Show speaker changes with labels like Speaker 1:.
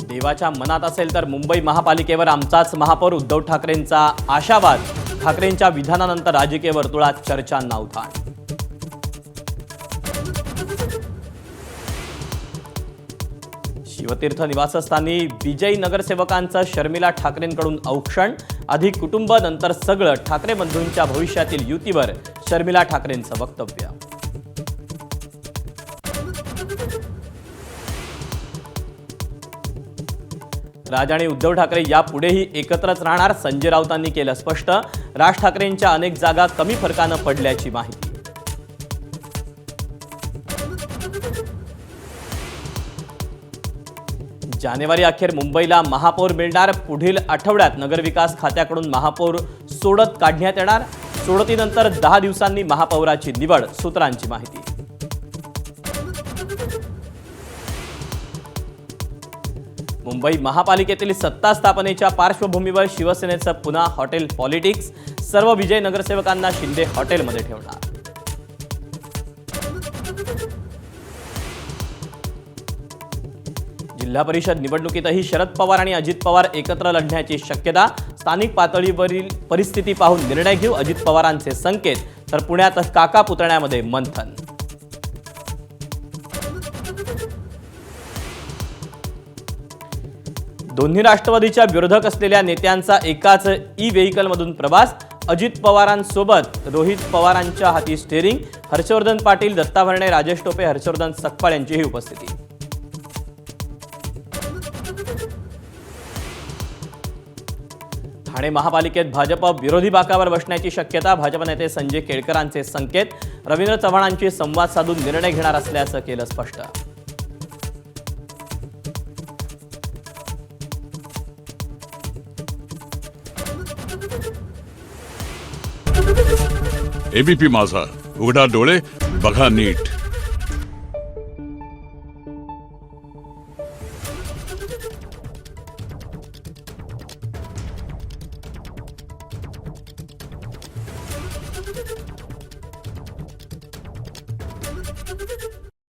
Speaker 1: देवाच्या मनात असेल तर मुंबई महापालिकेवर आमचाच महापौर, उद्धव ठाकरेंचा आशावाद। ठाकरेंच्या विधानानंतर राजकीय वर्तुळात चर्चांना उधाण। शिवतीर्थ निवासस्थानी विजयी नगरसेवकांचं शर्मिला ठाकरेंकडून औक्षण। आधी कुटुंब नंतर सगळं, ठाकरे बंधूंच्या भविष्यातील युतीवर शर्मिला ठाकरेंचं वक्तव्य। राज आणि उद्धव ठाकरे यापुढेही एकत्रच राहणार, संजय राऊतांनी केलं स्पष्ट। राज ठाकरेंच्या अनेक जागा कमी फरकानं पडल्याची माहिती। जानेवारी अखेर मुंबईला महापौर मिळणार। पुढील आठवड्यात नगरविकास खात्याकडून महापौर सोडत काढण्यात येणार। सोडतीनंतर 10 दिवसांनी महापौराची निवड, सूत्रांची माहिती। मुंबई महापालिकेतील सत्ता स्थापनेच्या पार्श्वभूमीवर शिवसेनेचं पुन्हा हॉटेल पॉलिटिक्स। सर्व विजय नगरसेवकांना शिंदे हॉटेलमध्ये ठेवणार। जिल्हा परिषद निवडणुकीतही शरद पवार आणि अजित पवार एकत्र लढण्याची शक्यता। स्थानिक पातळीवरील परिस्थिती पाहून निर्णय घेऊ, अजित पवारांचे संकेत। तर पुण्यात काका पुतण्यामध्ये मंथन। दोन्ही राष्ट्रवादीच्या विरोधक असलेल्या नेत्यांचा एकाच ई-व्हेइकलमधून प्रवास। अजित पवारांसोबत रोहित पवारांच्या हाती स्टेअरिंग। हर्षवर्धन पाटील, दत्ता भरणे, राजेश टोपे, हर्षवर्धन सकपाळ यांचीही उपस्थिती। ठाणे महापालिकेत भाजप विरोधी बाकावर बसण्याची शक्यता। भाजप नेते संजय केळकरांचे संकेत। रवींद्र चव्हाणांशी संवाद साधून निर्णय घेणार असल्याचं केलं स्पष्ट।
Speaker 2: एबीपी माझा, उघडा डोळे बघा नीट।